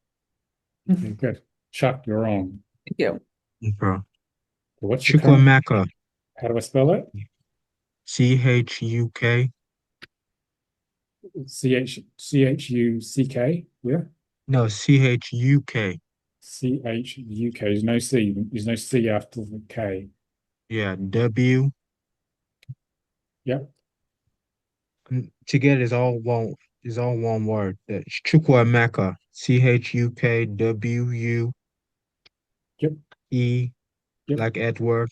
Thank Okay, good. Chuck, you're on. you. okay. What's your current? Chukwemeka, How do I spell that? Chuk. Chuck. Yeah. No, Chuk. Chuk. There's no C. There's no C after the K. Yeah, W. Yep. Together is all one word. That's Chukwemeka. Chukwu Yep. E Yep. like Edward,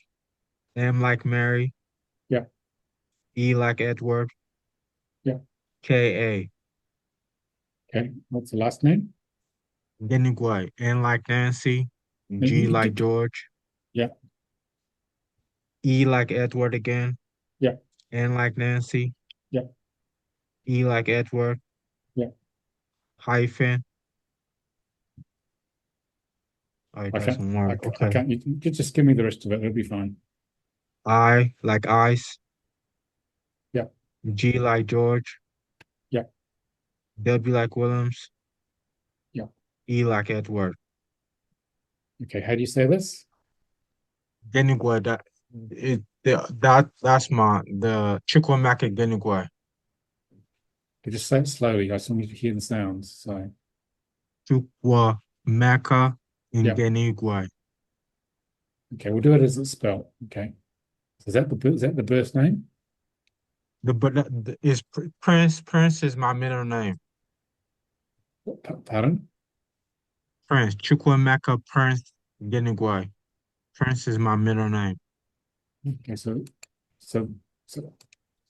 M like Mary, Yep. E like Edward, Yep. Ka. Okay. What's the last name? Denigwe, N like Nancy, G like George, Yep. E like Edward again, Yep. N like Nancy, Yep. E like Edward, Yep. hyphen. Oh, it I can't. doesn't I, work. I Okay. can't. You can just give me the rest of it. It'll be fine. I like ice, Yep. G like George, Yep. W like Williams, Yep. E like Edward. Okay. How do you say this? Denigwe, that's the Chukwemeka Denigwe. You just say it slowly. I just want you to hear the sounds. So, Chukwemeka yeah. Denigwe. Okay. We'll do it as it's spelled. Okay. Is that the birth name? Is Prince. Prince is my middle name. Pardon? Prince. Chukwemeka Prince Denigwe. Prince is my middle name. Okay. So, so.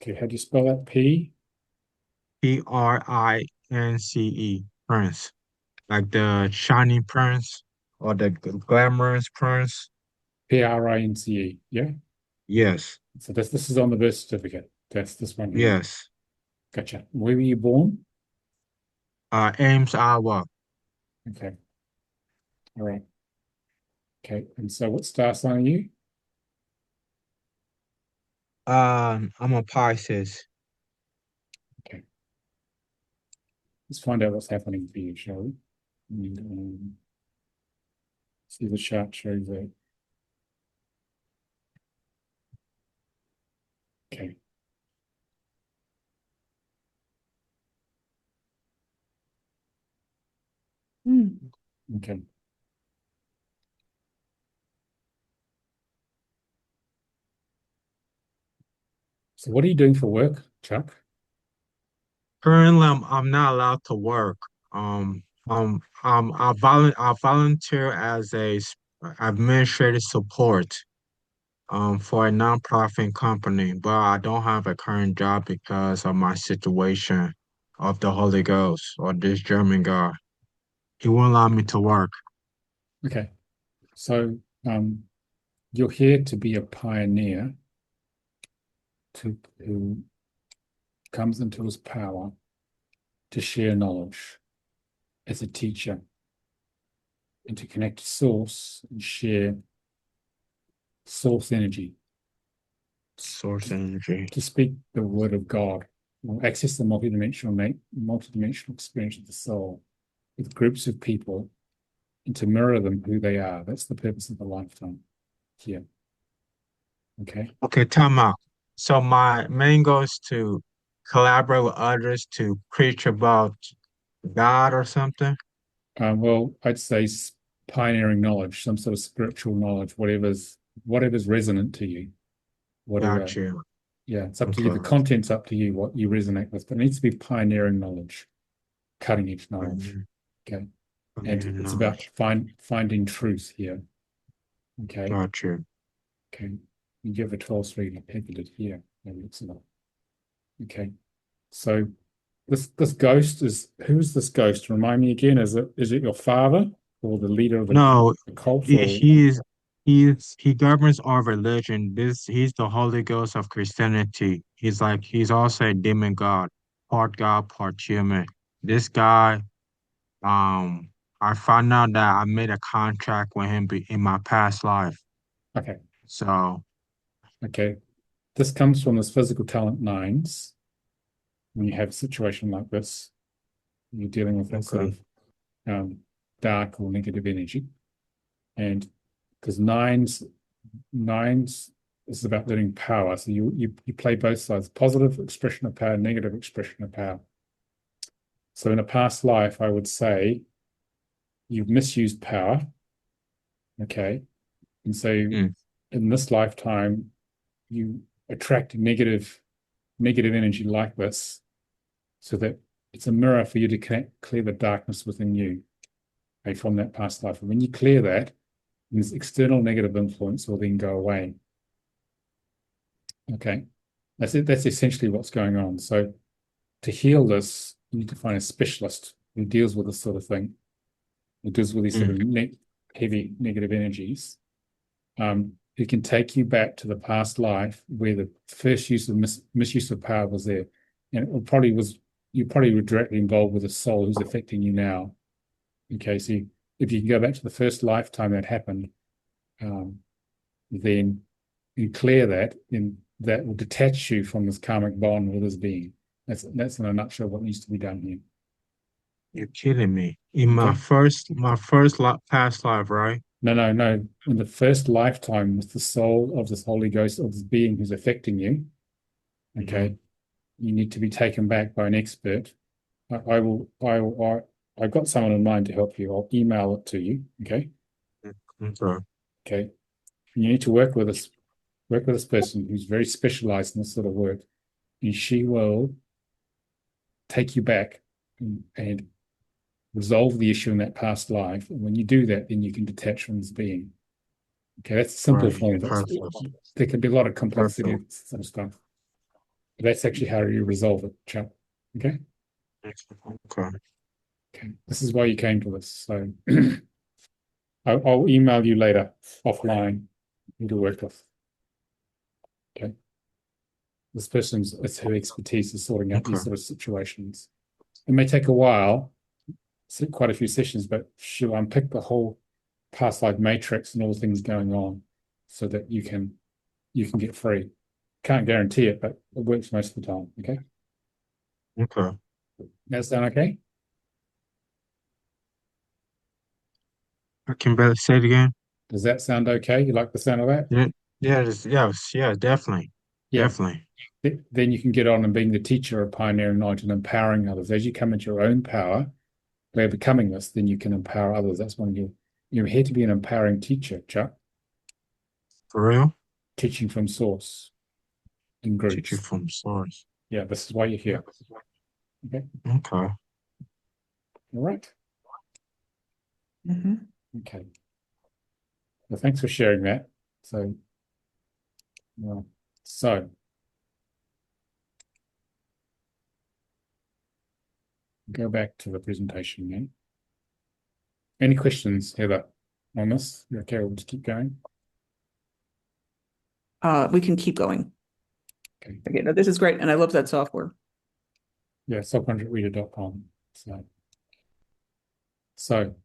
Okay. How do you spell that? Prince. Prince. Like the shining prince or the glamorous prince. Prince. Yeah. Yes. So this is on the birth certificate. That's this one here. Yes. Gotcha. Where were you born? Ames, Iowa. Okay. All right. Okay. And so what star sign are you? I'm a Pisces. Okay. Let's find out what's happening for you, shall we? And, see the chart shows that. Okay. Okay. So what are you doing for work, Chuck? Currently, I'm not allowed to work. I volunteer as administrative support for a nonprofit company, but I don't have a current job because of my situation of the Holy Ghost or this German guy. He won't allow me to work. Okay. So you're here to be a pioneer who comes into his power to share knowledge as a teacher and to connect to source and share source energy, Source energy. to speak the word of God, or access the multidimensional experience of the soul with groups of people and to mirror them who they are. That's the purpose of the lifetime here. Okay. Okay, time out. So my main goal is to collaborate with others to preach about God or something. Well, I'd say pioneering knowledge, some sort of spiritual knowledge, whatever's resonant to you, whatever. Got you. Yeah, it's up to you. The Okay. content's up to you, what you resonate with, but it needs to be pioneering knowledge, cutting edge knowledge. Okay. And it's about finding truth here. Okay. Got you. Okay. You give a 12th reading, picketed it here. Maybe it's not. Okay. So this ghost is, who is this ghost? Remind me again, is it your father or the leader of No, the cult, he or he governs our religion. He's the Holy Ghost of Christianity. He's also a demon god, part human. This guy, um, I found out that I made a contract with him in my past life. Okay. So, Okay. This comes from this physical talent nines. When you have a situation like this, you're dealing with that sort of dark or negative energy. And because nines is about learning power. So you play both sides, positive expression of power, negative expression of power. So in a past life, I would say you've misused power. Okay. And so in this lifetime, you attract negative energy like this, so that it's a mirror for you to clear the darkness within you, okay, from that past life. And when you clear that, this external negative influence will then go away. Okay. That's it. That's essentially what's going on. So to heal this, you need to find a specialist who deals with this sort of thing, who deals with these sort of heavy negative energies, who can take you back to the past life where the first use of misuse of power was there. And you probably were directly involved with a soul who's affecting you now. Okay, so if you can go back to the first lifetime that happened, then you clear that, then that will detach you from this karmic bond with this being. That's in a nutshell what needs to be done here. you're kidding me. In my first past life, right? No. In the first lifetime with the soul of this Holy Ghost, of this being who's affecting you, okay, you need to be taken back by an expert. I've got someone in mind to help you. I'll email it to you. Okay. Okay. You need to work with this person who's very specialized in this sort of work, and she will take you back and resolve the issue in that past life. And when you do that, then you can detach from this being. Okay, that's a simple form. There can be a lot of complexity and some stuff. But that's actually how you resolve it, chap. Okay? Okay. This is why you came to this. So I'll email you later offline to work with. Okay. This it's her expertise is sorting out these sort of situations. It may take a while, quite a few sessions, but she'll unpick the whole past life matrix and all the things going on so that you can get free. Can't guarantee it, but it works most of the time. Okay. Okay. That sound okay? I can better say it again. Does that sound okay? You like the sound of that? Yeah, definitely. Yeah. Definitely. Then you can get on and being the teacher of pioneering knowledge and empowering others. As you come into your own power, by becoming this, then you can empower others. That's when you're here to be an empowering teacher, Chuck. For real? Teaching from source in groups. Teaching from source. Yeah, this is why you're here. Okay. Okay. All right. Mm-hmm. Okay. Well, thanks for sharing that. So go back to the presentation then. Any questions, Heather, on this? Okay, we'll just keep going. We can keep going. Okay. No, this is great, and I love that software. Yeah, subcontractreader.com. So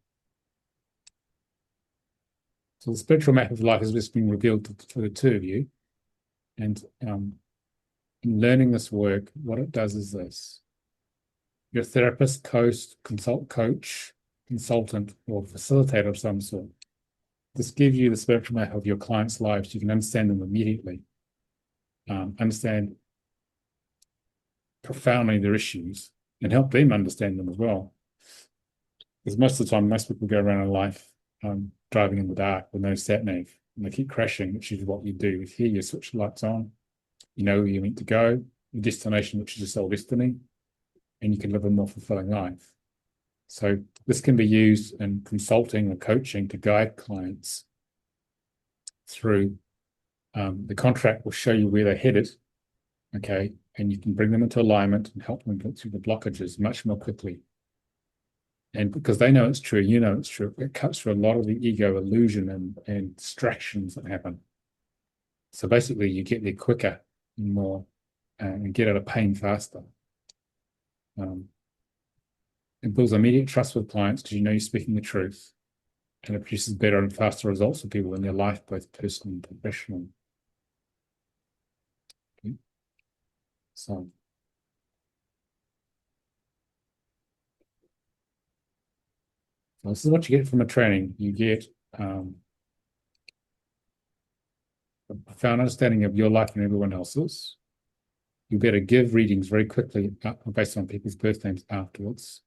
the spectral map of life has just been revealed for the two of you. And in learning this work, what it does is this. Your therapist, coach, consultant, or facilitator of some sort. This gives you the spectral map of your clients' lives. You can understand them immediately. Understand profoundly their issues and help them understand them as well. Because most of the time, most people go around in life driving in the dark with no sat nav, and they keep crashing, which is what you do. With here, you switch the lights on, you know where you need to go, your destination, which is your soul destiny, and you can live a more fulfilling life. So this can be used in consulting or coaching to guide clients through. The contract will show you where they're headed, okay, and you can bring them into alignment and help them get through the blockages much more quickly. And because they know it's true, you know it's true, it cuts through a lot of the ego illusion and distractions that happen. So basically, you get there quicker and more, and get out of pain faster. It builds immediate trust with clients because you know you're speaking the truth, and it produces better and faster results for people in their life, both personal and professional. Okay. So this is what you get from a training. You get a profound understanding of your life and everyone else's. You better give readings very quickly based on people's birth names afterwards.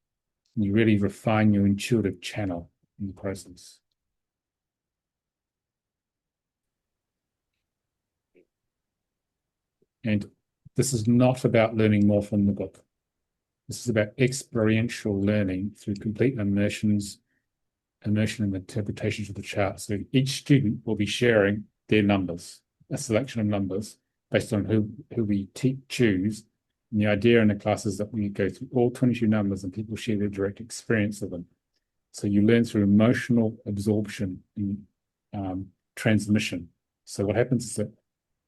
And you really refine your intuitive channel in the process. And this is not about learning more from the book. This is about experiential learning through complete immersion and interpretations of the chart. So each student will be sharing their numbers, a selection of numbers based on who we choose. And the idea in the class is that we go through all 22 numbers and people share their direct experience of them. So you learn through emotional absorption and transmission. So what happens is that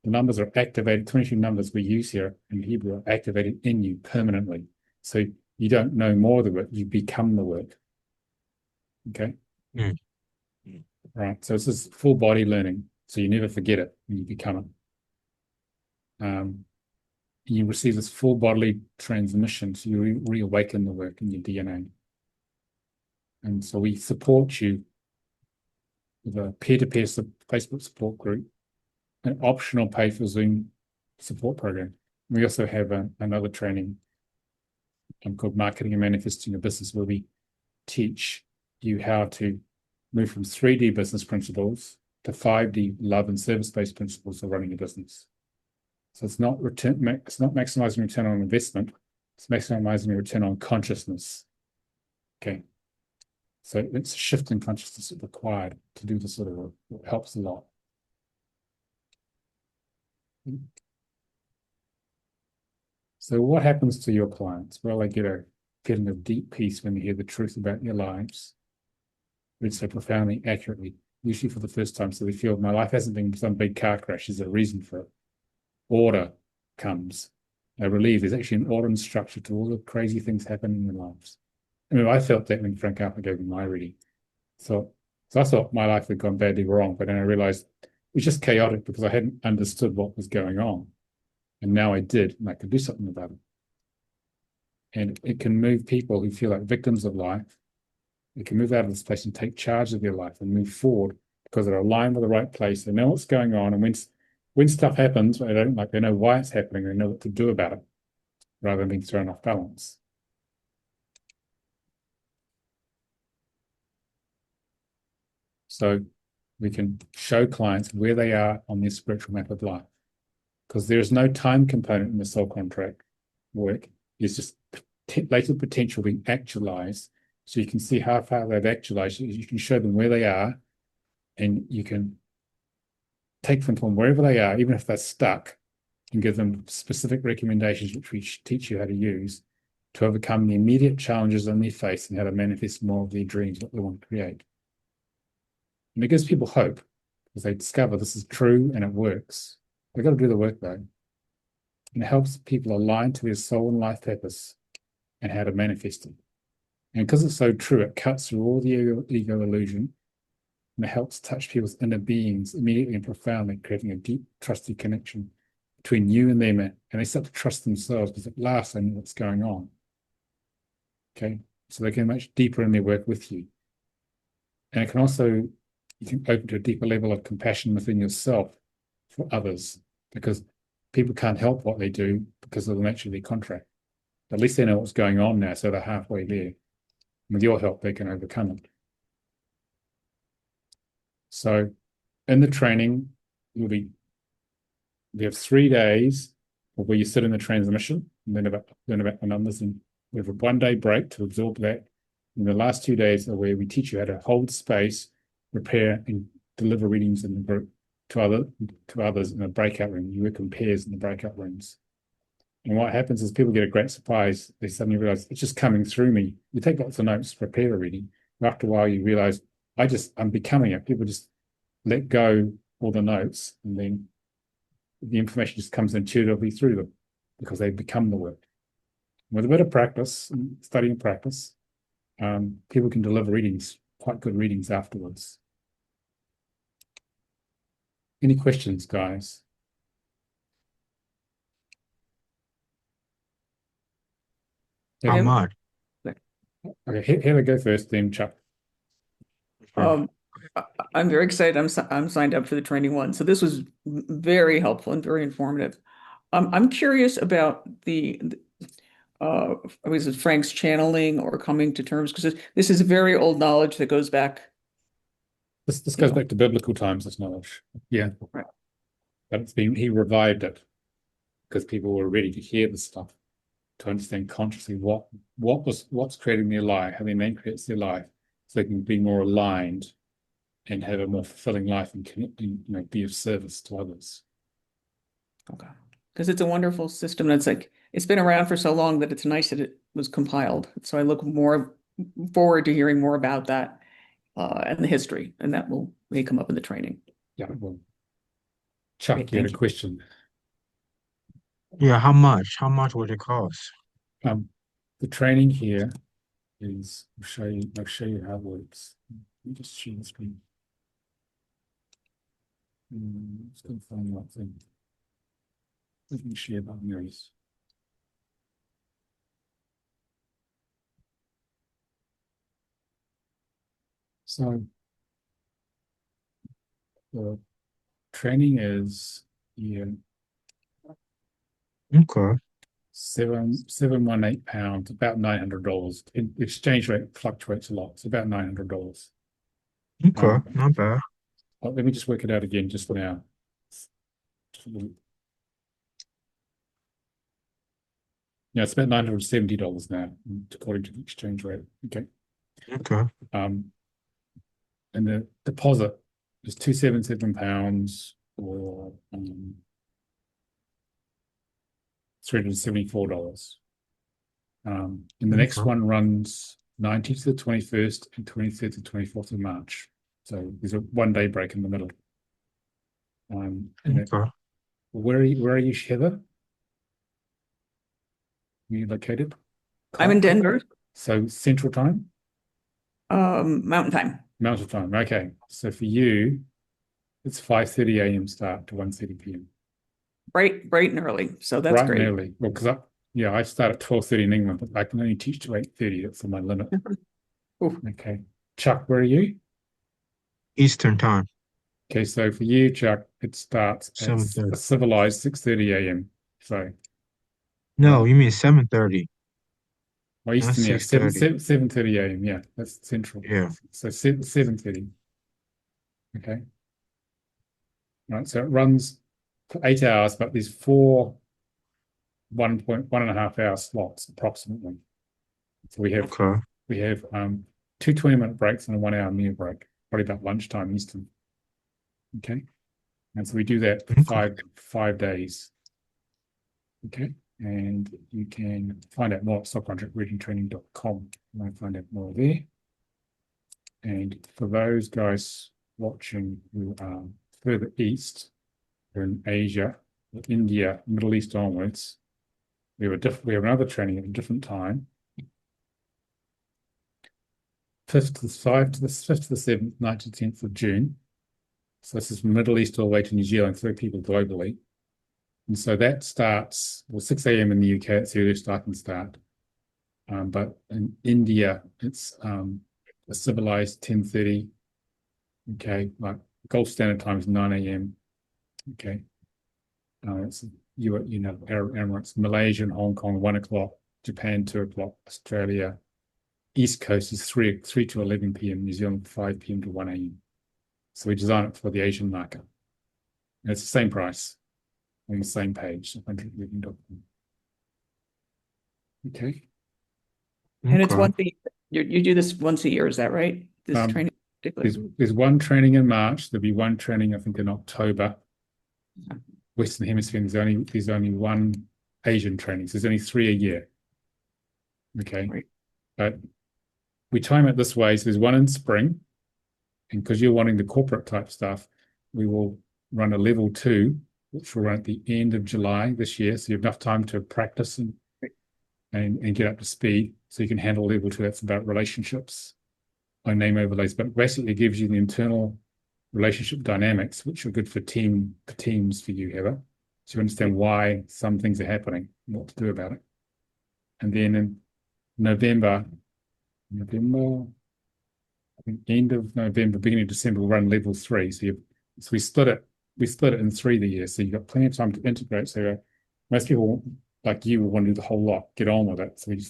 the numbers are activated, 22 numbers we use here in Hebrew are activated in you permanently. So you don't know more of the work, you become the work. Okay? Mm. Right. So this is full body learning. So you never forget it when you become it. You receive this full bodily transmission. So you reawaken the work in your DNA. And so we support you with a peer-to-peer Facebook support group, an optional pay-for-Zoom support program. We also have another training called Marketing and Manifesting a Business, where we teach you how to move from 3D business principles to 5D love and service-based principles of running a business. So it's not maximizing return on investment, it's maximizing return on consciousness. Okay. So it's a shift in consciousness required to do this sort of work. It helps a lot. So what happens to your clients? Well, they get a feeling of deep peace when they hear the truth about their lives, read so profoundly, accurately, usually for the first time. So they feel my life hasn't been some big car crash. There's a reason for it. Order comes. They're relieved. There's actually an order and structure to all the crazy things happening in their lives. I mean, I felt that when Frank Harper gave me my reading. So I thought my life had gone badly wrong, but then I realized it was just chaotic because I hadn't understood what was going on. And now I did, and I could do something about it. And it can move people who feel like victims of life. It can move out of this place and take charge of their life and move forward because they're aligned with the right place. They know what's going on. And when stuff happens, they know why it's happening. They know what to do about it rather than being thrown off balance. So we can show clients where they are on their spiritual map of life, because there is no time component in the soul contract work. It's just latent potential being actualized. So you can see how far they've actualized. You can show them where they are, and you can take them from wherever they are, even if they're stuck, and give them specific recommendations, which we teach you how to use to overcome the immediate challenges on their face and how to manifest more of their dreams, what they want to create. And it gives people hope because they discover this is true and it works. They've got to do the work though. And it helps people align to their soul and life purpose and how to manifest it. And because it's so true, it cuts through all the ego illusion, and it helps touch people's inner beings immediately and profoundly, creating a deep, trusted connection between you and them. And they start to trust themselves because at last they know what's going on. Okay, so they can much deeper in their work with you. And it can also, you can open to a deeper level of compassion within yourself for others, because people can't help what they do because of the nature of their contract. At least they know what's going on now, so they're halfway there. With your help, they can overcome it. So in the training, we have 3 days where you sit in the transmission and learn about the numbers, and we have a 1-day break to absorb that. And the last 2 days are where we teach you how to hold space, prepare, and deliver readings in the group to others in a breakout room. You work in pairs in the breakout rooms. And what happens is people get a great surprise. They suddenly realize it's just coming through me. You take lots of notes to prepare a reading. After a while, you realize I'm becoming it. People just let go all the notes, and then the information just comes intuitively through them because they become the work. With a bit of practice, study and practice, people can deliver readings, quite good readings afterwards. Any questions, guys? How Tim? much? Okay, Heather, go first, then Chuck. Um, I'm very excited. I'm signed up for the training one. So this was very helpful and very informative. I'm curious about was it Frank's channeling or coming to terms? Because this is very old knowledge that goes back. This goes back to biblical times, this knowledge. Yeah. Right. But he revived it because people were ready to hear the stuff, to understand consciously what's creating their life, how their name creates their life, so they can be more aligned and have a more fulfilling life and be of service to others. Okay. Because it's a wonderful system that's like, it's been around for so long that it's nice that it was compiled. So I look more forward to hearing more about that and the history, and that may come up in the training. Yeah, well, Chuck, Great, you had a thank you. question. Yeah, how much? How much would it cost? The training here is, I'll show you how it works. Let me just share the screen. It's going to find the right thing. Let me share about mirrors. So the training is Okay. £718, about $900. Exchange rate fluctuates a lot. It's about $900. Okay, not bad. Let me just work it out again just now. Yeah, it's about $970 now, according to the exchange rate. Okay. Okay. And the deposit is £277 or $374. And the next Okay. one runs 19th to the 21st and 23rd to 24th of March. So there's a 1 day break in the middle. Okay. Where are you, Heather? Where are you located? I'm in Denver, So Central Time? Mountain Time. Mountain Time. Okay. So for you, it's 5:30 a.m. start to 1:30 p.m. Bright and early. So that's Bright great. and early. Well, because I start at 12:30 in England, but I can only teach to 8:30. That's my limit. Ooh. Okay. Chuck, where are you? Eastern time, Okay, so for you, Chuck, it starts at a 7:30. civilized 6:30 a.m. So No, you mean 7:30, well, not Eastern, yeah, 6:30. 7:30 a.m. Yeah, that's Central. Yeah. So 7:30. Okay. All right. So it runs for 8 hours, but there's 1.5 hour slots approximately. So we have Okay. two 20-minute breaks and a 1 hour meal break, probably about lunchtime Eastern. Okay. And so we do that for Okay. five days. Okay. And you can find out more at soulcontractreadingtraining.com. You might find out more there. And for those guys watching who are further east, they're in Asia, India, Middle East onwards, we have another training at a different time. 5th to the 7th, 9th to 10th of June. So this is from Middle East all the way to New Zealand, 3 people globally. And so that starts, 6 a.m. in the UK, it's the earliest I can start. But in India, it's a civilized 10:30. Okay, like Gulf Standard Time is 9 a.m. Okay. It's Arab Emirates, Malaysia and Hong Kong, 1 o'clock, Japan, 2 o'clock, Australia. East Coast is 3 to 11 p.m., New Zealand, 5 p.m. to 1 a.m. So we design it for the Asian market. And it's the same price on the same page, soulcontractreading.com. Okay. And it's Okay. once a year. You do this once a year, is that right? This training particularly? There's one training in March. There'll be one training, I think, in October. Western Hemisphere, there's only one Asian training. So there's only 3 a year. Okay. Right. But we time it this way. So there's one in spring. And because you're wanting the corporate type stuff, we will run a level 2, which will run at the end of July this year. So you have enough time to practice and get up to speed. So you can handle level 2. That's about relationships by name overlays, but basically gives you the internal relationship dynamics, which are good for teams for you, Heather. So you understand why some things are happening and what to do about it. And then in November, I think end of November, beginning of December, we'll run level 3. So we split it in 3 the year. So you've got plenty of time to integrate. So most people like you will want to do the whole lot, get on with it. So we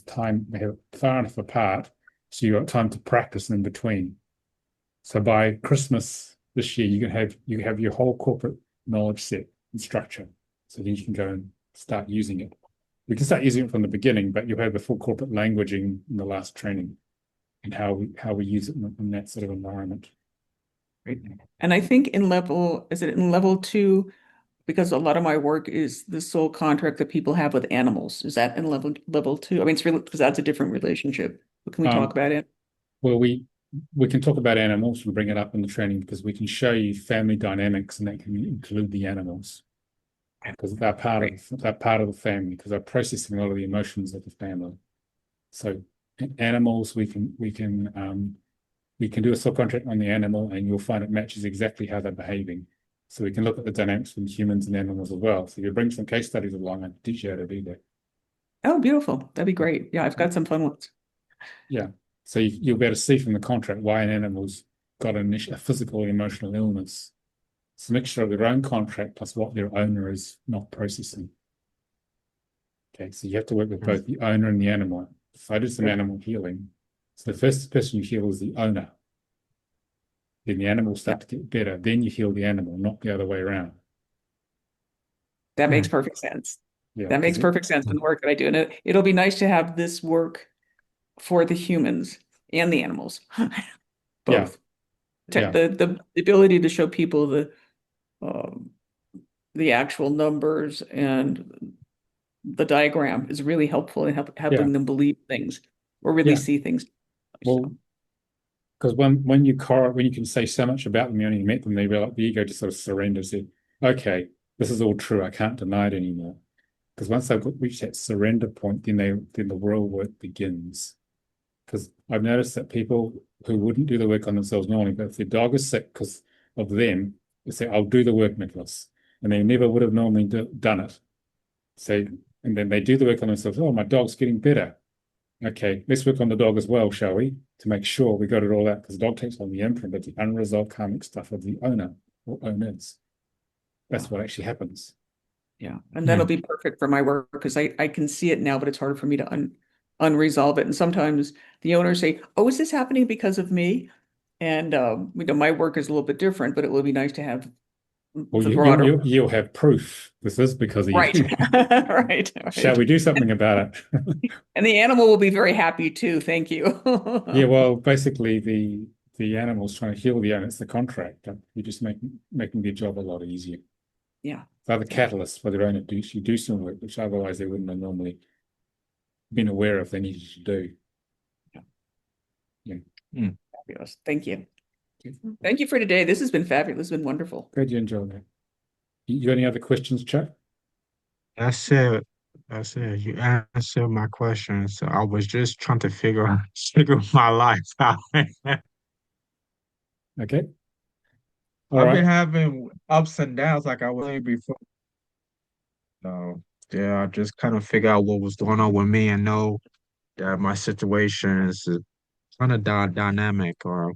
have it far enough apart so you've got time to practice in between. So by Christmas this year, you can have your whole corporate knowledge set and structure. So then you can go and start using it. We can start using it from the beginning, but you'll have the full corporate languaging in the last training and how we use it in that sort of environment. Great. And I think is it in level 2? Because a lot of my work is the soul contract that people have with animals. Is that in level 2? I mean, it's really because that's a different relationship. But can we talk about it? Well, we can talk about animals and bring it up in the training because we can show you family dynamics, and that can include the animals because they're part of the family because they're processing a lot of the emotions of the family. So animals, we can do a soul contract on the animal, and you'll find it matches exactly how they're behaving. So we can look at the dynamics from humans and animals as well. So you bring some case studies along and teach you how to do that. Oh, beautiful. That'd be great. Yeah, I've got some fun ones. Yeah. So you'll be able to see from the contract why an animal's got a physical or emotional illness. It's a mixture of their own contract plus what their owner is not processing. Okay, so you have to work with both the owner and the animal. So I did some animal healing. So the first person you heal is the owner. Then the animal starts to get better. Then you heal the animal, not the other way around. That makes perfect sense. Yeah, that makes perfect sense in the work that I do. And it'll be nice to have this work for the humans and the animals. Both. Yeah. The ability to show people the actual numbers and the diagram is really helpful in helping them believe things or really see things. Well, because when you can say so much about them, you only met them, the ego just sort of surrenders. It. Okay, this is all true. I can't deny it anymore. Because once they've reached that surrender point, then the real work begins. Because I've noticed that people who wouldn't do the work on themselves normally, but if their dog is sick because of them, they say, "I'll do the work, Nicolas," and they never would have normally done it. So, and then they do the work on themselves. Oh, my dog's getting better. Okay, let's work on the dog as well, shall we? To make sure we got it all out, because the dog takes on the imprint of the unresolved karmic stuff of the owner or owners. That's what actually happens. Yeah, and that'll be perfect for my work because I can see it now, but it's hard for me to unresolve it. And sometimes the owners say, "Oh, is this happening because of me?" And my work is a little bit different, but it will be nice to have Well, the broader. you'll have proof. This is because of you. Right. Shall we do something about it? And the animal will be very happy too. Thank you. Yeah, well, basically the animal's trying to heal the owner. It's the contract. You're just making their job a lot easier. Yeah. They're the catalyst for their owner to do some work, which otherwise they wouldn't have normally been aware of they needed to do. Yeah. Fabulous. Thank you. Thank you for today. This has been fabulous. This has been wonderful. Glad you enjoyed that. You got any other questions, Chuck? That's it. You answered my question. So I was just trying to figure my life out. Okay. I've been having ups and downs like I was saying before. So yeah, I just kind of figure out what was going on with me and know that my situation is kind of dynamic or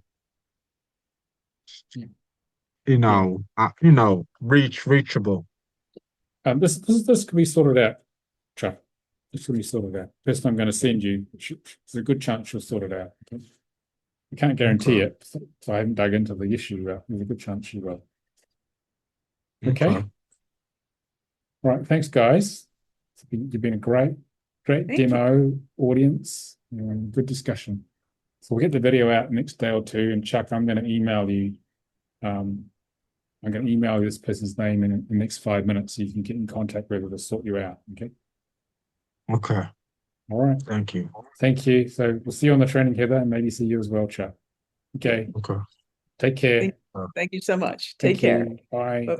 reachable. This could be sorted out, Chuck. This could be sorted out. Person I'm going to send you, there's a good chance you'll sort it out. Okay? I can't guarantee it, so I haven't dug into the issue. There's a good chance you will. Okay. All right. Thanks, guys. You've been a great demo audience and good discussion. So we'll get the video out next day or two. And Chuck, I'm going to email you. I'm going to email you this person's name in the next 5 minutes so you can get in contact with her to sort you out. Okay. Okay. All right. Thank you. Thank you. So we'll see you on the training, Heather, and maybe see you as well, Chuck. Okay. Okay. Take care. Thank you so much. Take care. Bye. Bye.